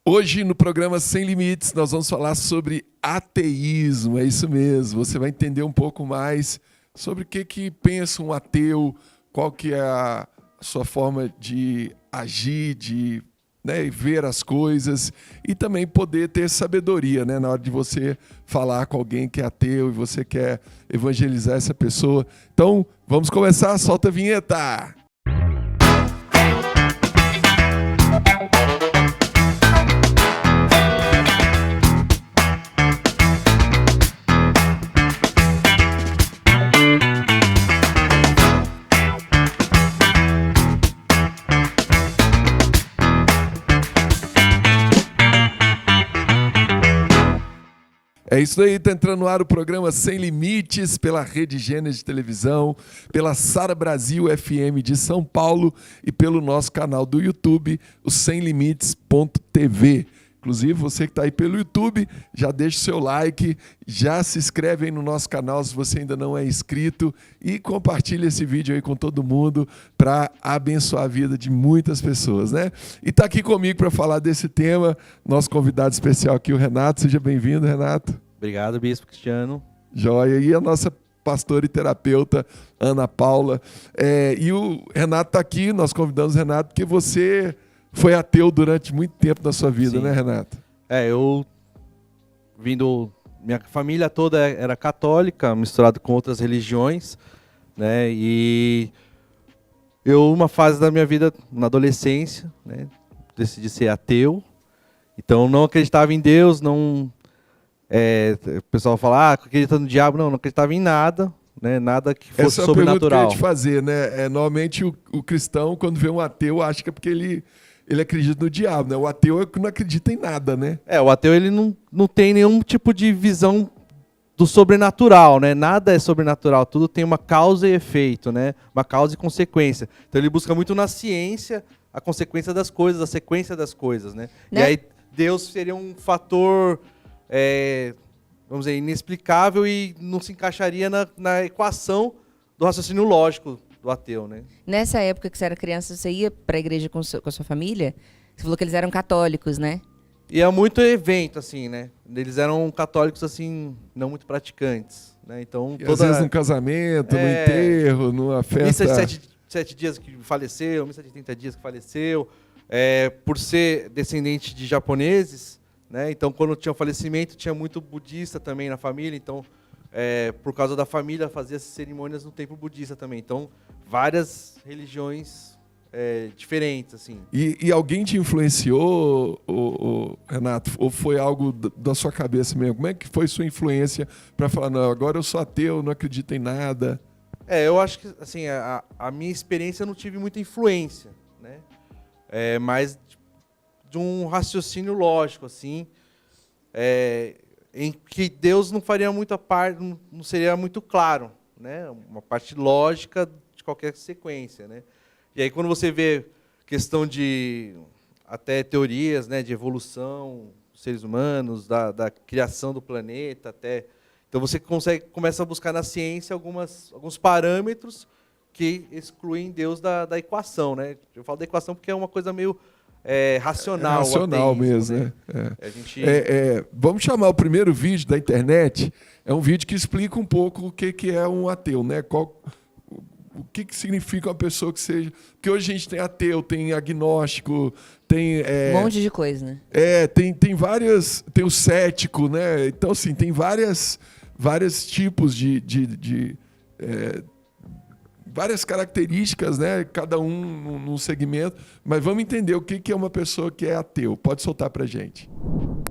Hoje, no programa Sem Limites, nós vamos falar sobre ateísmo. É isso mesmo. Você vai entender um pouco mais sobre o que pensa um ateu, qual que é a sua forma de agir, de ver as coisas e também poder ter sabedoria, na hora de você falar com alguém que é ateu e você quer evangelizar essa pessoa. Então, vamos começar. Solta a vinheta! É isso aí, está entrando no ar o programa Sem Limites, pela Rede Gênesis de Televisão, pela Sara Brasil FM de São Paulo e pelo nosso canal do YouTube, o semlimites.tv. Inclusive, você que está aí pelo YouTube, já deixa o seu like, já se inscreve aí no nosso canal se você ainda não é inscrito e compartilha esse vídeo aí com todo mundo para abençoar a vida de muitas pessoas, né? E está aqui comigo para falar desse tema, nosso convidado especial aqui, o Renato. Seja bem-vindo, Renato. Obrigado, Bispo Cristiano. Joia. E a nossa pastora e terapeuta, Ana Paula. E o Renato está aqui, nós convidamos o Renato porque você foi ateu durante muito tempo da sua vida. Sim. Né, Renato? Minha família toda era católica, misturado com outras religiões, né? E uma fase da minha vida, na adolescência, né, decidi ser ateu. Então, não acreditava em Deus, não... o pessoal fala, acredita no diabo. Não acreditava em nada, né? Nada que fosse essa sobrenatural. Essa é a pergunta que eu ia te fazer, né? Normalmente o cristão, quando vê um ateu, acha que é porque ele acredita no diabo, né? O ateu é que não acredita em nada, né? O ateu ele não tem nenhum tipo de visão do sobrenatural, né? Nada é sobrenatural, tudo tem uma causa e efeito, né? Uma causa e consequência. Então ele busca muito na ciência a consequência das coisas, a sequência das coisas, né? E aí Deus seria um fator... vamos dizer, inexplicável e não se encaixaria na equação do raciocínio lógico do ateu, né? Nessa época que você era criança, você ia para a igreja com a sua família? Você falou que eles eram católicos, né? Ia muito evento, assim, né? Eles eram católicos, assim, não muito praticantes, né? Então, às vezes num casamento, no enterro, numa festa... Missa de 7 dias que faleceu, missa de 30 dias que faleceu. Por ser descendente de japoneses... né? Então, quando tinha um falecimento, tinha muito budista também na família. Então, por causa da família, fazia cerimônias no templo budista também. Então, várias religiões diferentes, assim. E alguém te influenciou, Renato? Ou foi algo da sua cabeça mesmo? Como é que foi sua influência para falar, não, agora eu sou ateu, não acredito em nada? Eu acho que assim, a minha experiência eu não tive muita influência, né? Mas de um raciocínio lógico, assim, em que Deus não faria muita parte, não seria muito claro, né? Uma parte lógica de qualquer sequência, né? E aí quando você vê questão de até teorias, né, de evolução dos seres humanos, da criação do planeta, até então você começa a buscar na ciência alguns parâmetros que excluem Deus da equação, né? Eu falo da equação porque é uma coisa meio racional. Racional mesmo, né? Vamos chamar o primeiro vídeo da internet. É um vídeo que explica um pouco o que é um ateu, né? O que significa uma pessoa que seja... Porque hoje a gente tem ateu, tem agnóstico, tem... um monte de coisa, né? Tem várias... Tem o cético, né? Então, assim, tem vários tipos de várias características, né? Cada um num segmento. Mas vamos entender o que é uma pessoa que é ateu. Pode soltar pra gente.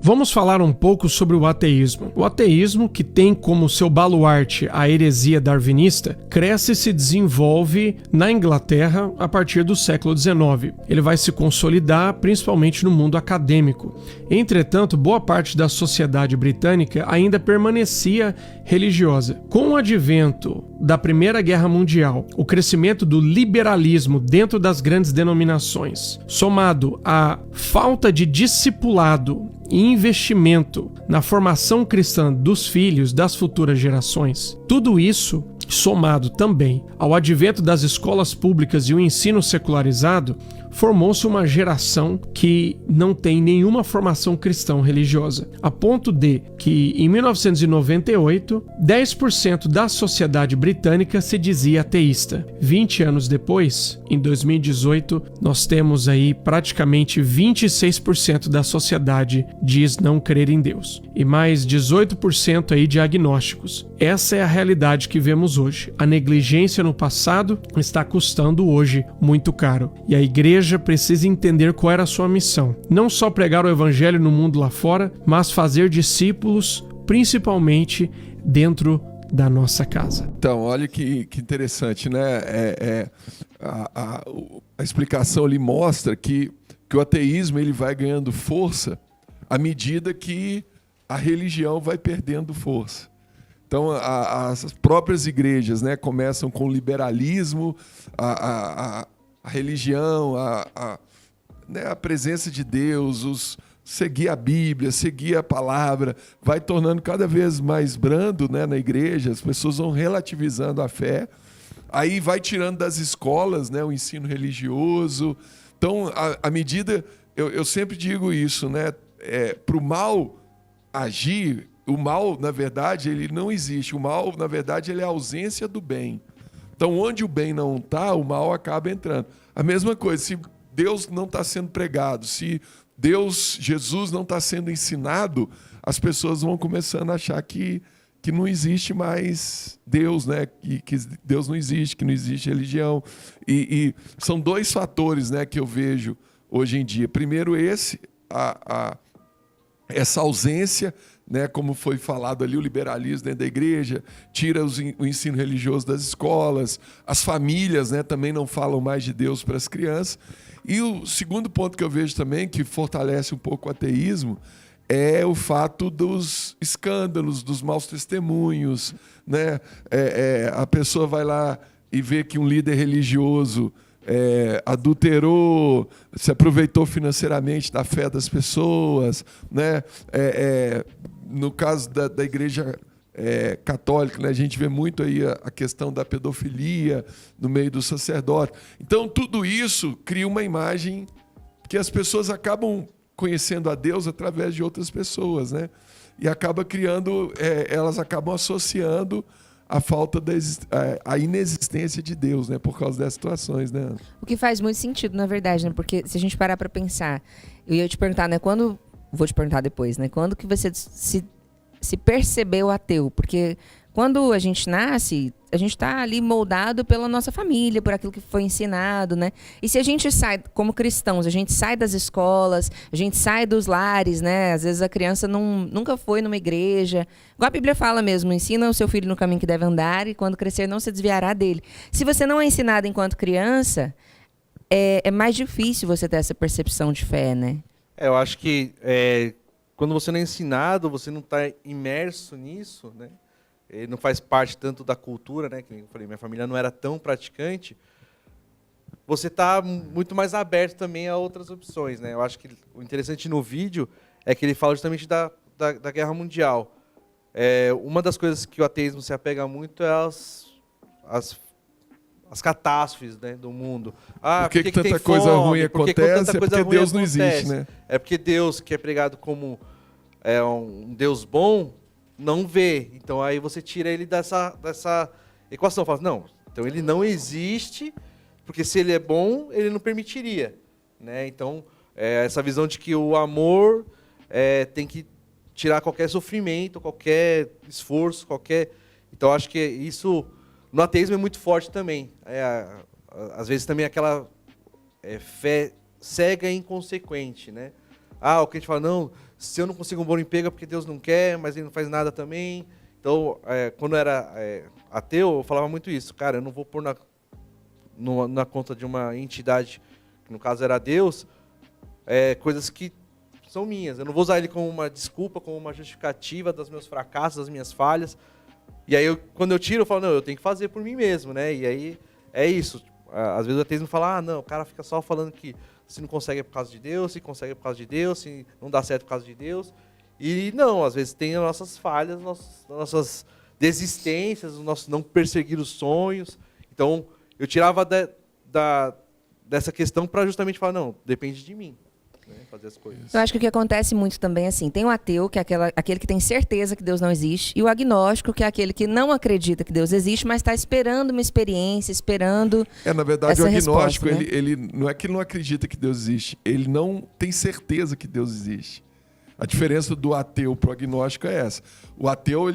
Vamos falar um pouco sobre o ateísmo. O ateísmo, que tem como seu baluarte a heresia darwinista, cresce e se desenvolve na Inglaterra a partir do século XIX. Ele vai se consolidar principalmente no mundo acadêmico. Entretanto, boa parte da sociedade britânica ainda permanecia religiosa. Com o advento da Primeira Guerra Mundial, o crescimento do liberalismo dentro das grandes denominações, somado à falta de discipulado e investimento na formação cristã dos filhos das futuras gerações, tudo isso, somado também ao advento das escolas públicas e o ensino secularizado, formou-se uma geração que não tem nenhuma formação cristã religiosa, a ponto de que, em 1998, 10% da sociedade britânica se dizia ateísta. 20 anos depois, em 2018, nós temos aí praticamente 26% da sociedade diz não crer em Deus, e mais 18% aí de agnósticos. Essa é a realidade que vemos hoje. A negligência no passado está custando hoje muito caro. E a igreja precisa entender qual era a sua missão. Não só pregar o evangelho no mundo lá fora, mas fazer discípulos, principalmente dentro da nossa casa. Então, olha que interessante, né? A explicação ali mostra que o ateísmo ele vai ganhando força à medida que a religião vai perdendo força. Então, as próprias igrejas, né, começam com o liberalismo, a religião, né, a presença de Deus, seguir a Bíblia, seguir a palavra, vai tornando cada vez mais brando, né, na igreja, as pessoas vão relativizando a fé, aí vai tirando das escolas, né, o ensino religioso. Então, à medida, eu sempre digo isso, né, para o mal agir, o mal, na verdade, ele não existe. O mal, na verdade, ele é a ausência do bem. Então, onde o bem não está, o mal acaba entrando. A mesma coisa, se Deus não está sendo pregado, se Jesus não está sendo ensinado, as pessoas vão começando a achar que não existe mais Deus, né? Que Deus não existe, que não existe religião. E são dois fatores, né, que eu vejo hoje em dia. Primeiro essa ausência, né, como foi falado ali, o liberalismo dentro da igreja, tira o ensino religioso das escolas, as famílias, né, também não falam mais de Deus para as crianças. E o segundo ponto que eu vejo também, que fortalece um pouco o ateísmo, é o fato dos escândalos, dos maus testemunhos, né? A pessoa vai lá e vê que um líder religioso adulterou, se aproveitou financeiramente da fé das pessoas, né? No caso da igreja católica, né, a gente vê muito aí a questão da pedofilia no meio do sacerdote. Então, tudo isso cria uma imagem que as pessoas acabam conhecendo a Deus através de outras pessoas, né? E acaba criando, elas acabam associando a falta a inexistência de Deus, né, por causa dessas situações, né? O que faz muito sentido, na verdade, né? Porque se a gente parar para pensar, eu ia te perguntar, né? Vou te perguntar depois, né? Quando que você se percebeu ateu? Porque quando a gente nasce, a gente está ali moldado pela nossa família, por aquilo que foi ensinado, né? E se a gente sai, como cristãos, a gente sai das escolas, a gente sai dos lares, né? Às vezes a criança nunca foi numa igreja. Igual a Bíblia fala mesmo, ensina o seu filho no caminho que deve andar e quando crescer não se desviará dele. Se você não é ensinado enquanto criança, é mais difícil você ter essa percepção de fé, né? Eu acho que quando você não é ensinado, você não está imerso nisso, né? Ele não faz parte tanto da cultura, né? Que eu falei, minha família não era tão praticante. Você está muito mais aberto também a outras opções, né? Eu acho que o interessante no vídeo é que ele fala justamente da Guerra Mundial. Uma das coisas que o ateísmo se apega muito é as catástrofes, né, do mundo. Por que tanta coisa ruim acontece? É porque Deus não existe, né? É porque Deus, que é pregado como um Deus bom, não vê. Então aí você tira ele dessa equação. Fala, não, então ele não existe, porque se ele é bom, ele não permitiria, né? Então, essa visão de que o amor tem que tirar qualquer sofrimento, qualquer esforço, Então, acho que isso, no ateísmo, é muito forte também. Às vezes também aquela fé cega e inconsequente, né? O que a gente fala, não, se eu não consigo um bom emprego é porque Deus não quer, mas ele não faz nada também. Então, quando eu era ateu, eu falava muito isso. Cara, eu não vou pôr na conta de uma entidade, que no caso era Deus, coisas que são minhas. Eu não vou usar ele como uma desculpa, como uma justificativa dos meus fracassos, das minhas falhas. E aí, quando eu tiro, eu falo, não, eu tenho que fazer por mim mesmo, né? E aí, é isso. Às vezes o ateísmo fala, não, o cara fica só falando que se não consegue é por causa de Deus, se consegue é por causa de Deus, se não dá certo é por causa de Deus. E não, às vezes tem as nossas falhas, nossas desistências, o nosso não perseguir os sonhos. Então, eu tirava dessa questão para justamente falar, não, depende de mim, né, fazer as coisas. Eu acho que o que acontece muito também, assim, tem o ateu, que é aquele que tem certeza que Deus não existe, e o agnóstico, que é aquele que não acredita que Deus existe, mas está esperando uma experiência, esperando Na verdade, essa o agnóstico, resposta, né? ele não é que ele não acredita que Deus existe, ele não tem certeza que Deus existe. A diferença do ateu para o agnóstico é essa. O ateu,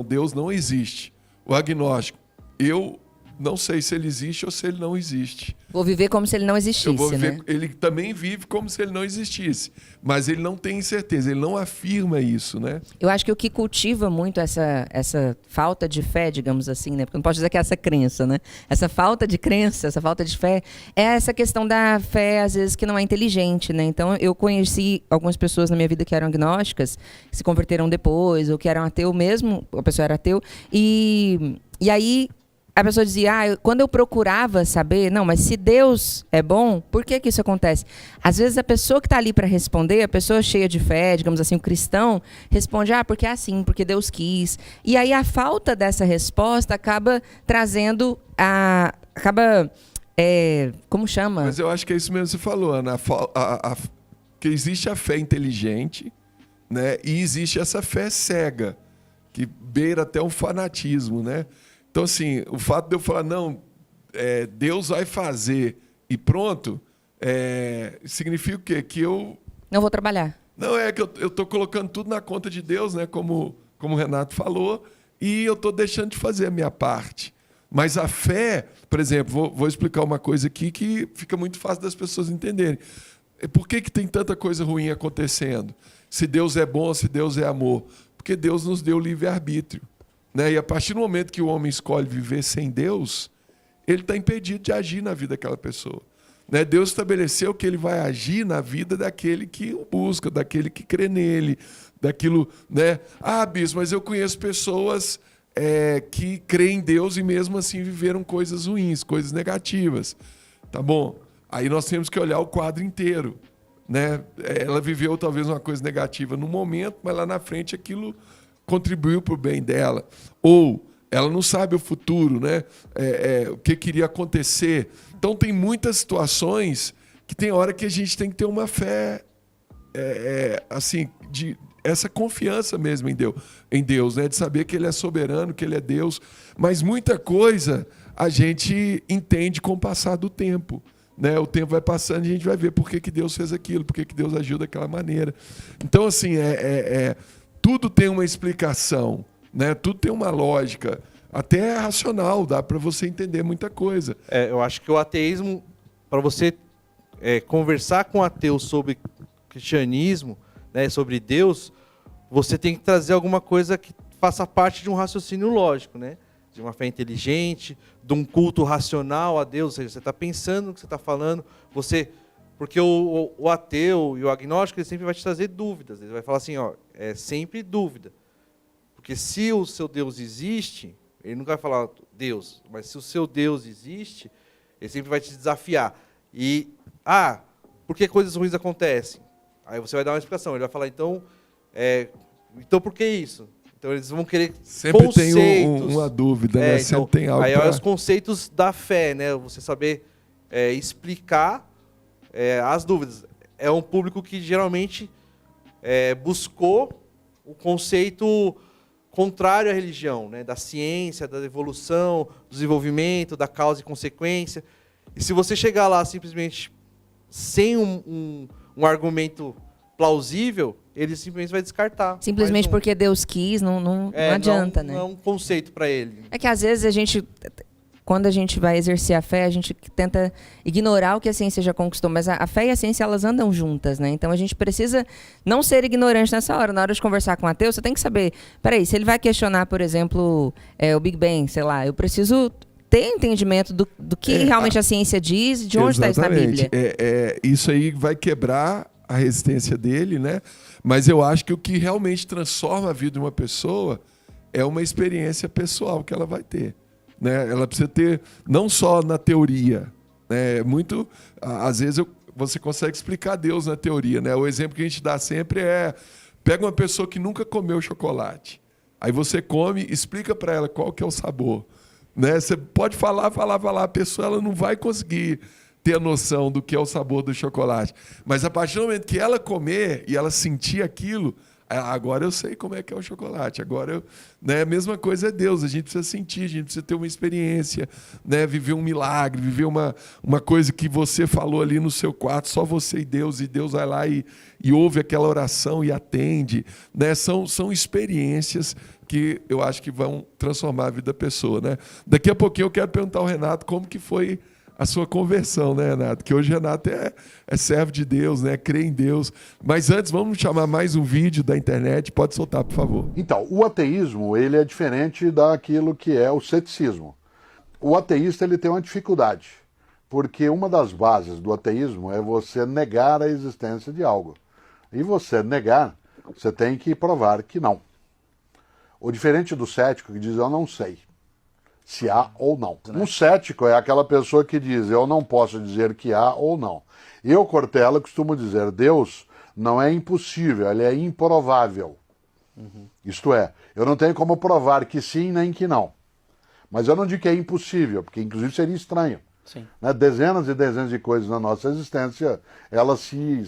Deus não existe. O agnóstico, eu não sei se ele existe ou se ele não existe. Vou viver como se ele não existisse, Eu vou viver, né? ele também vive como se ele não existisse, mas ele não tem certeza, ele não afirma isso, né? Eu acho que o que cultiva muito essa falta de fé, digamos assim, né? Porque não pode dizer que é essa crença, né? Essa falta de crença, essa falta de fé, é essa questão da fé, às vezes, que não é inteligente, né? Então, eu conheci algumas pessoas na minha vida que eram agnósticas, que se converteram depois, ou que eram ateu mesmo, a pessoa era ateu, e aí a pessoa dizia, quando eu procurava saber, não, mas se Deus é bom, por que isso acontece? Às vezes a pessoa que está ali para responder, a pessoa cheia de fé, digamos assim, o cristão, responde, porque é assim, porque Deus quis. E aí a falta dessa resposta acaba trazendo como chama? Mas eu acho que é isso mesmo que você falou, Ana, que existe a fé inteligente, né? E existe essa fé cega, que beira até um fanatismo, né? Então, assim, o fato de eu falar, não, Deus vai fazer e pronto, significa o quê? Que eu... Não vou trabalhar. Não, é que eu estou colocando tudo na conta de Deus, né? Como o Renato falou, e eu estou deixando de fazer a minha parte. Mas a fé, por exemplo, vou explicar uma coisa aqui que fica muito fácil das pessoas entenderem. Por que tem tanta coisa ruim acontecendo? Se Deus é bom, se Deus é amor. Porque Deus nos deu livre-arbítrio. Né? E a partir do momento que o homem escolhe viver sem Deus, ele está impedido de agir na vida daquela pessoa. Né? Deus estabeleceu que ele vai agir na vida daquele que o busca, daquele que crê nele, daquilo, né? Bispo, mas eu conheço pessoas que creem em Deus e mesmo assim viveram coisas ruins, coisas negativas. Tá bom? Aí nós temos que olhar o quadro inteiro. Né? Ela viveu talvez uma coisa negativa no momento, mas lá na frente aquilo contribuiu para o bem dela. Ou ela não sabe o futuro, né? O que queria acontecer. Então tem muitas situações que tem hora que a gente tem que ter uma fé assim, de essa confiança mesmo em Deus, né? De saber que Ele é soberano, que Ele é Deus. Mas muita coisa a gente entende com o passar do tempo. Né? O tempo vai passando e a gente vai ver por que Deus fez aquilo, por que Deus agiu daquela maneira. Então, assim, tudo tem uma explicação, né? Tudo tem uma lógica, até racional, dá para você entender muita coisa. Eu acho que o ateísmo, para você conversar com ateus sobre cristianismo, né, sobre Deus, você tem que trazer alguma coisa que faça parte de um raciocínio lógico, né? De uma fé inteligente, de um culto racional a Deus, ou seja, você está pensando no que você está falando, porque o ateu e o agnóstico, ele sempre vai te trazer dúvidas, ele vai falar assim, é sempre dúvida, porque se o seu Deus existe, ele nunca vai falar Deus, mas se o seu Deus existe, ele sempre vai te desafiar, e, por que coisas ruins acontecem? Aí você vai dar uma explicação, ele vai falar, então por que isso? Então eles vão querer sempre conceitos. Tem uma dúvida, né? Então, sempre tem algo aí pra... os conceitos da fé, né? Você saber explicar as dúvidas. É um público que geralmente buscou o conceito contrário à religião, né? Da ciência, da evolução, do desenvolvimento, da causa e consequência. E se você chegar lá simplesmente sem um argumento plausível, ele simplesmente vai descartar. Simplesmente porque Deus quis, não adianta, né? Não é um conceito para ele. É que às vezes quando a gente vai exercer a fé, a gente tenta ignorar o que a ciência já conquistou, mas a fé e a ciência, elas andam juntas, né? Então a gente precisa não ser ignorante nessa hora. Na hora de conversar com um ateu, você tem que saber, peraí, se ele vai questionar, por exemplo, o Big Bang, sei lá, eu preciso ter entendimento do que realmente a ciência diz e de onde está isso na Bíblia. Isso aí vai quebrar a resistência dele, né? Mas eu acho que o que realmente transforma a vida de uma pessoa é uma experiência pessoal que ela vai ter, né? Ela precisa ter, não só na teoria, né? Às vezes você consegue explicar Deus na teoria, né? O exemplo que a gente dá sempre pega uma pessoa que nunca comeu chocolate, aí você come, explica para ela qual que é o sabor, né? Você pode falar, a pessoa ela não vai conseguir ter a noção do que é o sabor do chocolate. Mas a partir do momento que ela comer e ela sentir aquilo, agora eu sei como é que é o chocolate. Agora, né, a mesma coisa é Deus. A gente precisa sentir, a gente precisa ter uma experiência, né, viver um milagre, viver uma coisa que você falou ali no seu quarto, só você e Deus vai lá e ouve aquela oração e atende. Né? São experiências que eu acho que vão transformar a vida da pessoa. Né? Daqui a pouquinho eu quero perguntar ao Renato como que foi a sua conversão, né, Renato? Que hoje Renato é servo de Deus, né? Crê em Deus. Mas antes, vamos chamar mais um vídeo da internet. Pode soltar, por favor. Então, o ateísmo, ele é diferente daquilo que é o ceticismo. O ateísta, ele tem uma dificuldade, porque uma das bases do ateísmo é você negar a existência de algo. E você negar, você tem que provar que não. O diferente do cético que diz, eu não sei se há ou não. Um cético é aquela pessoa que diz, eu não posso dizer que há ou não. Eu, Cortella, costumo dizer, Deus não é impossível, ele é improvável. Isto é, eu não tenho como provar que sim nem que não. Mas eu não digo que é impossível, porque inclusive seria estranho. Sim. Né? Dezenas e dezenas de coisas na nossa existência, elas se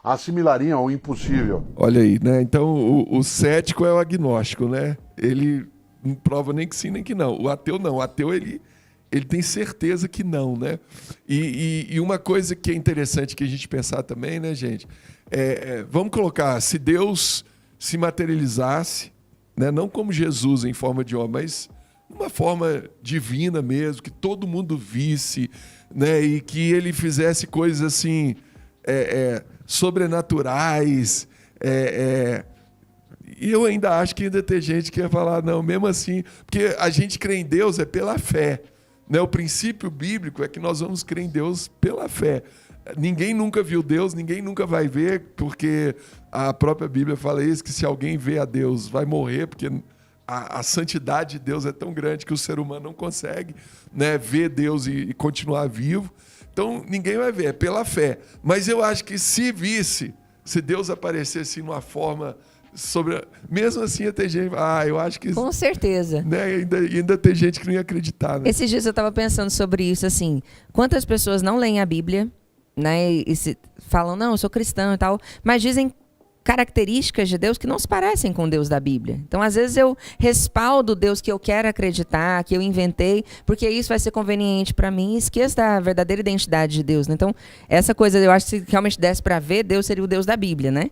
assimilariam ao impossível. Olha aí, né? Então o cético é o agnóstico, né? Ele não prova nem que sim, nem que não. O ateu não. O ateu, ele tem certeza que não, né? E uma coisa que é interessante que a gente pensar também, né, gente? Vamos colocar, se Deus se materializasse, né, não como Jesus em forma de homem, mas uma forma divina mesmo, que todo mundo visse, né, e que ele fizesse coisas assim sobrenaturais, e eu ainda acho que ainda tem gente que ia falar, não, mesmo assim, porque a gente crê em Deus pela fé. Né? O princípio bíblico é que nós vamos crer em Deus pela fé. Ninguém nunca viu Deus, ninguém nunca vai ver, porque a própria Bíblia fala isso, que se alguém vê a Deus, vai morrer, porque a santidade de Deus é tão grande que o ser humano não consegue, né, ver Deus e continuar vivo. Então, ninguém vai ver, é pela fé. Mas eu acho que se visse, se Deus aparecesse numa forma mesmo assim, ia ter gente... eu acho que... Com certeza. Né, ainda tem gente que não ia acreditar. Né? Esses dias eu estava pensando sobre isso, assim, quantas pessoas não leem a Bíblia, né, e falam, não, eu sou cristão e tal, mas dizem características de Deus que não se parecem com o Deus da Bíblia. Então, às vezes, eu respaldo o Deus que eu quero acreditar, que eu inventei, porque isso vai ser conveniente para mim e esqueço da verdadeira identidade de Deus. Né? Então, essa coisa, eu acho que se realmente desse para ver, Deus seria o Deus da Bíblia, né?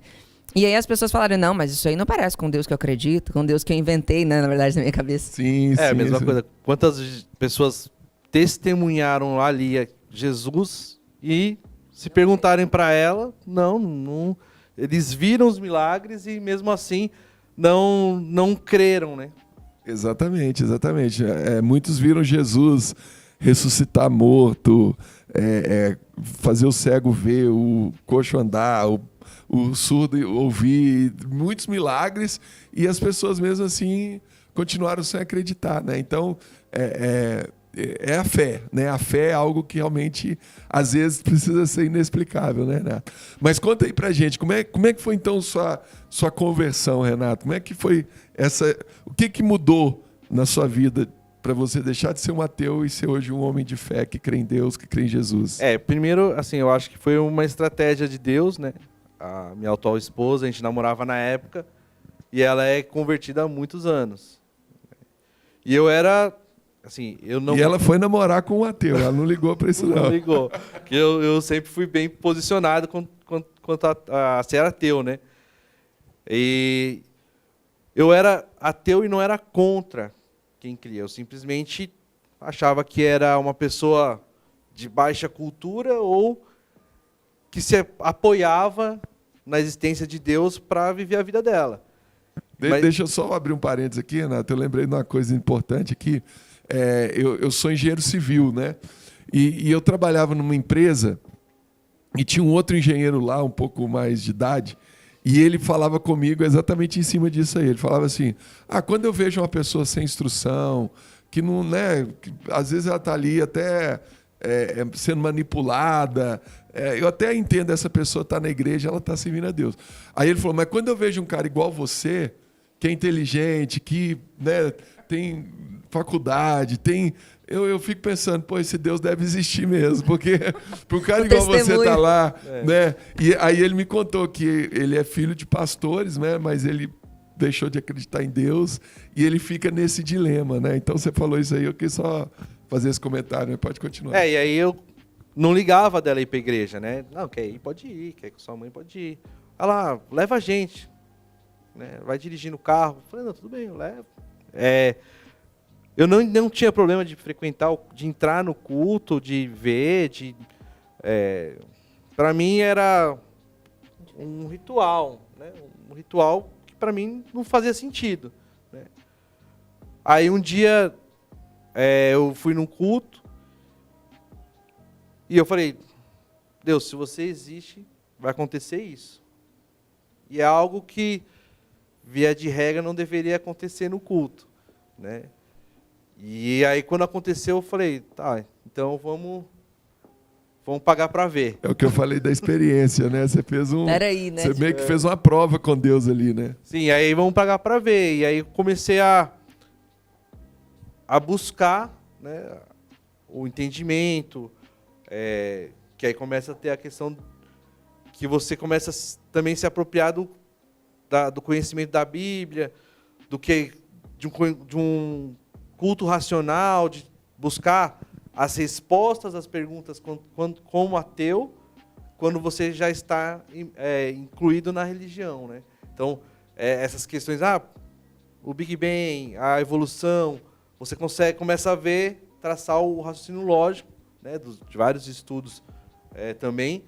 E aí as pessoas falaram, não, mas isso aí não parece com Deus que eu acredito, com Deus que eu inventei, né, na verdade, na minha cabeça. Sim, sim. A mesma coisa. Quantas pessoas testemunharam ali Jesus e se perguntarem para ela, não, eles viram os milagres e mesmo assim não creram, né? Exatamente. Muitos viram Jesus ressuscitar morto, fazer o cego ver, o coxo andar, o surdo ouvir, muitos milagres, e as pessoas mesmo assim continuaram sem acreditar, né? Então, é a fé, né? A fé é algo que realmente, às vezes, precisa ser inexplicável, né, Renato? Mas conta aí pra gente, como é que foi, então, sua conversão, Renato? Como é que foi o que mudou na sua vida para você deixar de ser um ateu e ser hoje um homem de fé que crê em Deus, que crê em Jesus? Primeiro, assim, eu acho que foi uma estratégia de Deus, né? A minha atual esposa, a gente namorava na época, e ela é convertida há muitos anos. E eu era, assim, eu não... E ela foi namorar com um ateu, ela não ligou para isso não. Não ligou. Porque eu sempre fui bem posicionado quanto a ser ateu, né? E eu era ateu e não era contra quem cria. Eu simplesmente achava que era uma pessoa de baixa cultura ou que se apoiava na existência de Deus para viver a vida dela. Deixa eu só abrir um parênteses aqui, Renato. Eu lembrei de uma coisa importante aqui. Eu sou engenheiro civil, né? E eu trabalhava numa empresa e tinha um outro engenheiro lá, um pouco mais de idade, e ele falava comigo exatamente em cima disso aí. Ele falava assim, quando eu vejo uma pessoa sem instrução, que não, né, que, às vezes ela está ali até sendo manipulada, eu até entendo essa pessoa estar na igreja, ela está servindo a Deus. Aí ele falou, mas quando eu vejo um cara igual você, que é inteligente, que, né, tem faculdade, tem... Eu fico pensando, pô, esse Deus deve existir mesmo, porque para um cara O igual você testemunho. tá lá, né? E aí ele me contou que ele é filho de pastores, né? Mas ele deixou de acreditar em Deus e ele fica nesse dilema, né? Então você falou isso aí, eu quis só fazer esse comentário, né? Pode continuar. E aí eu não ligava dela ir pra igreja, né? Não, quer ir, pode ir, quer que sua mãe pode ir. Ela, leva a gente, né? Vai dirigindo o carro. Eu falei, não, tudo bem, eu levo. Eu não tinha problema de frequentar, de entrar no culto, de ver, para mim era um ritual, né? Um ritual que para mim não fazia sentido, né? Aí um dia eu fui num culto e eu falei, Deus, se você existe, vai acontecer isso. E é algo que, via de regra, não deveria acontecer no culto, né? E aí, quando aconteceu, eu falei, tá, então vamos pagar para ver. É o que eu falei da experiência, né? Você fez Peraí, né? Você meio que fez uma prova com Deus ali, né? Sim, aí vamos pagar para ver. E aí comecei a buscar, né, o entendimento, que aí começa a ter a questão que você começa também a se apropriar do conhecimento da Bíblia, de um culto racional, de buscar as respostas às perguntas como ateu, quando você já está incluído na religião, né? Então, essas questões, o Big Bang, a evolução, você começa a ver, traçar o raciocínio lógico, né, de vários estudos também,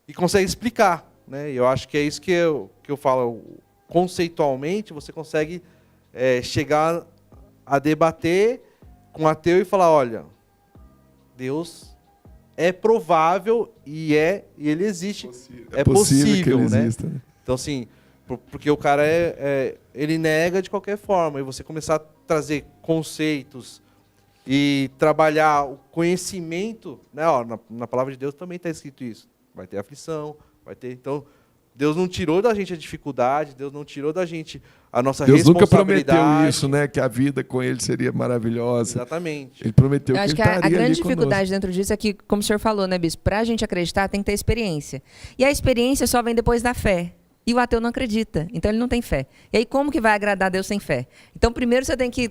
e consegue explicar, né? E eu acho que é isso que eu falo, conceitualmente, você consegue chegar a debater com o ateu e falar, olha, Deus é provável e ele existe. É possível que ele né? exista, né? Então, assim, porque o cara ele nega de qualquer forma. E você começar a trazer conceitos e trabalhar o conhecimento, né? Ó, na palavra de Deus também está escrito isso. Vai ter aflição, vai ter... Então, Deus não tirou da gente a dificuldade, Deus não tirou da gente a nossa Deus nunca responsabilidade. prometeu isso, né? Que a vida com ele seria maravilhosa. Exatamente. Ele prometeu Eu que acho ele que a estaria grande ali dificuldade dentro disso é que, como o senhor falou, né, Bispo? Para a gente acreditar, tem que ter experiência. E a experiência só vem depois da fé. E o ateu não acredita, então ele não tem fé. E aí, como que vai agradar a Deus sem fé? Então, primeiro você tem que...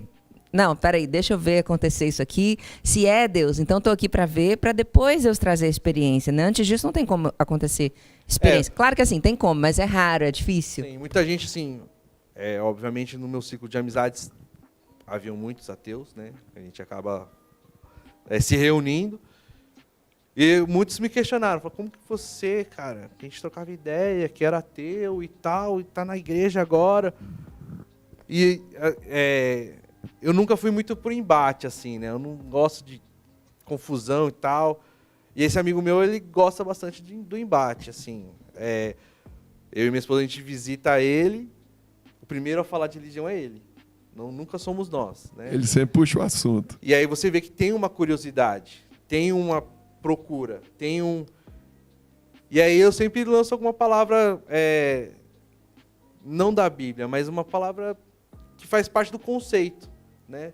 Não, peraí, deixa eu ver acontecer isso aqui. Se é Deus, então estou aqui para ver, para depois Deus trazer a experiência, né? Antes disso não tem como acontecer experiência. Claro que assim, tem como, mas é raro, é difícil. Sim, muita gente, assim, obviamente no meu ciclo de amizades haviam muitos ateus, né? A gente acaba se reunindo. E muitos me questionaram, falaram, como que você, cara, que a gente trocava ideia, que era ateu e tal, e tá na igreja agora. E eu nunca fui muito pro embate, assim, né? Eu não gosto de confusão e tal. E esse amigo meu, ele gosta bastante do embate, assim. Eu e minha esposa, a gente visita ele, o primeiro a falar de religião é ele. Nunca somos nós, né? Ele sempre puxa o assunto. E aí você vê que tem uma curiosidade, tem uma procura, tem um... E aí eu sempre lanço alguma palavra, não da Bíblia, mas uma palavra que faz parte do conceito, né?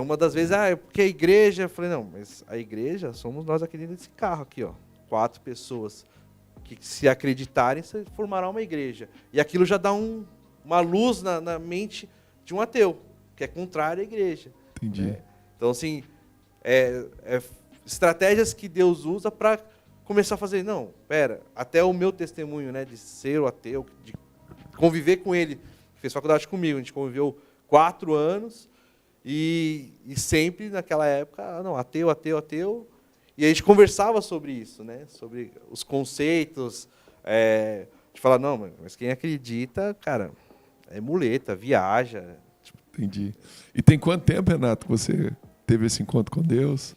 Uma das vezes, porque a igreja... Eu falei, não, mas a igreja somos nós aqui dentro desse carro aqui, ó. 4 pessoas que, se acreditarem, formará uma igreja. E aquilo já dá uma luz na mente de um ateu, que é contrário à igreja. Entendi. Né? Então, assim, estratégias que Deus usa para começar a fazer, não, até o meu testemunho, né, de ser o ateu, de conviver com ele, fez faculdade comigo, a gente conviveu 4 anos, e sempre naquela época, não, ateu, ateu, ateu, e a gente conversava sobre isso, né, sobre os conceitos, de falar, não, mas quem acredita, cara, é muleta, viaja. Entendi. E tem quanto tempo, Renato, que você teve esse encontro com Deus?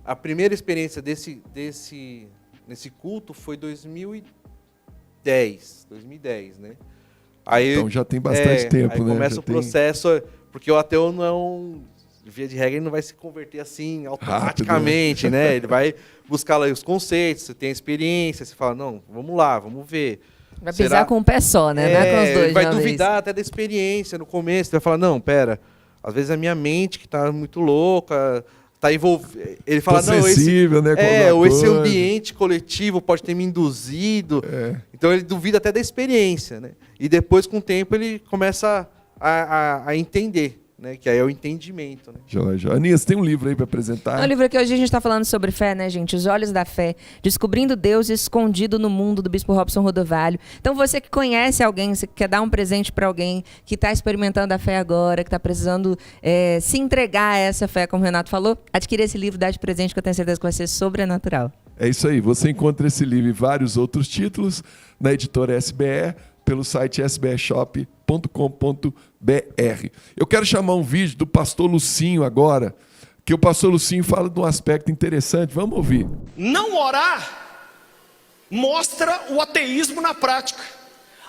A primeira experiência nesse culto foi 2010, né? Aí, então já tem bastante tempo, aí né? Começa já o processo, porque o ateu não, via de regra, ele não vai se converter assim automaticamente, né? Ele vai buscar lá os conceitos, você tem a experiência, você fala, não, vamos lá, vamos ver. Vai pisar com um pé só, né? Não é com os dois. Ele vai de uma duvidar vez. até da experiência no começo. Ele vai falar, não, pera, às vezes é a minha mente que está muito louca, está envolvida. Ele fala, não, sensível, né, ou esse ambiente coletivo pode ter me induzido. Então ele duvida até da experiência, né? E depois, com o tempo, ele começa a entender, né? Que aí é o entendimento. Né? Joia. Aninha, você tem um livro aí para apresentar? O livro que hoje a gente está falando sobre fé, né, gente? Os Olhos da Fé, Descobrindo Deus Escondido no Mundo, do Bispo Robson Rodovalho. Então, você que conhece alguém, você quer dar um presente para alguém que está experimentando a fé agora, que está precisando se entregar a essa fé, como o Renato falou, adquira esse livro, dá de presente, que eu tenho certeza que vai ser sobrenatural. É isso aí. Você encontra esse livro e vários outros títulos na editora SBE, pelo site sbshop.com.br. Eu quero chamar um vídeo do pastor Lucinho agora, que o pastor Lucinho fala de um aspecto interessante. Vamos ouvir. Não orar mostra o ateísmo na prática.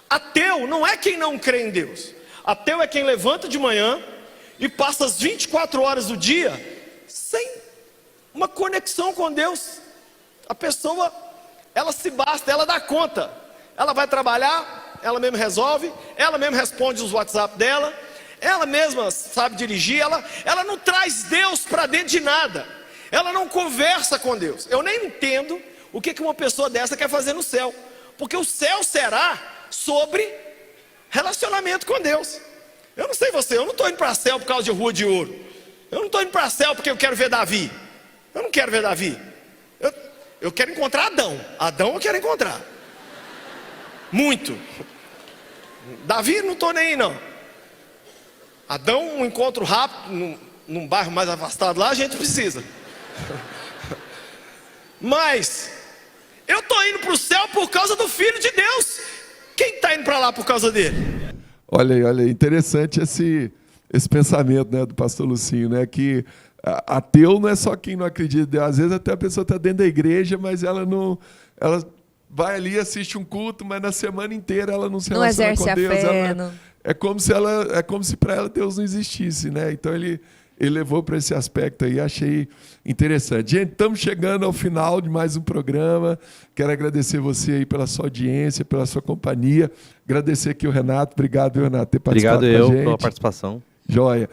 Ateu não é quem não crê em Deus. Ateu é quem levanta de manhã e passa as 24 horas do dia sem uma conexão com Deus. A pessoa, ela se basta, ela dá conta. Ela vai trabalhar, ela mesma resolve, ela mesma responde os WhatsApp dela, ela mesma sabe dirigir, ela não traz Deus para dentro de nada, ela não conversa com Deus. Eu nem entendo o que uma pessoa dessa quer fazer no céu, porque o céu será sobre relacionamento com Deus. Eu não sei você, eu não estou indo para o céu por causa de rua de ouro, eu não estou indo para o céu porque eu quero ver Davi, eu não quero ver Davi, eu quero encontrar Adão eu quero encontrar. Muito. Davi não estou nem aí não. Adão, um encontro rápido num bairro mais afastado lá, a gente precisa. Mas eu estou indo para o céu por causa do Filho de Deus. Quem está indo para lá por causa dele? Olha aí, interessante esse pensamento, né, do pastor Lucinho, né, que ateu não é só quem não acredita em Deus. Às vezes até a pessoa está dentro da igreja, mas ela vai ali, assiste um culto, mas na semana inteira ela não se relaciona com Deus. É como se para ela Deus não existisse, né? Então ele levou para esse aspecto aí, achei interessante. Gente, estamos chegando ao final de mais um programa. Quero agradecer você aí pela sua audiência, pela sua companhia. Agradecer aqui o Renato. Obrigado, Renato, por ter participado com a gente. Obrigado pela participação. Joia.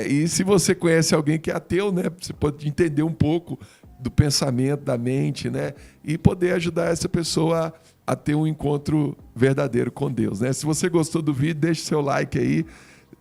E se você conhece alguém que é ateu, né? Você pode entender um pouco do pensamento, da mente, né? E poder ajudar essa pessoa a ter um encontro verdadeiro com Deus, né? Se você gostou do vídeo, deixe seu like aí.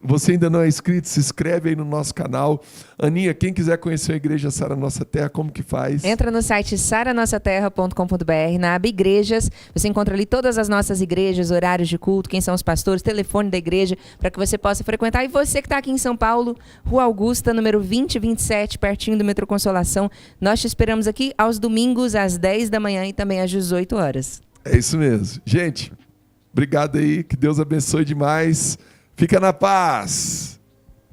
Você ainda não é inscrito, se inscreve aí no nosso canal. Aninha, quem quiser conhecer a Igreja Sara Nossa Terra, como que faz? Entra no site saranossaterra.com.br, na aba Igrejas. Você encontra ali todas as nossas igrejas, horários de culto, quem são os pastores, telefone da igreja, para que você possa frequentar. E você que está aqui em São Paulo, Rua Augusta, número 2027, pertinho do Metrô Consolação. Nós te esperamos aqui aos domingos, às 10 da manhã e também às 18 horas. É isso mesmo. Gente, obrigado aí, que Deus abençoe demais. Fica na paz.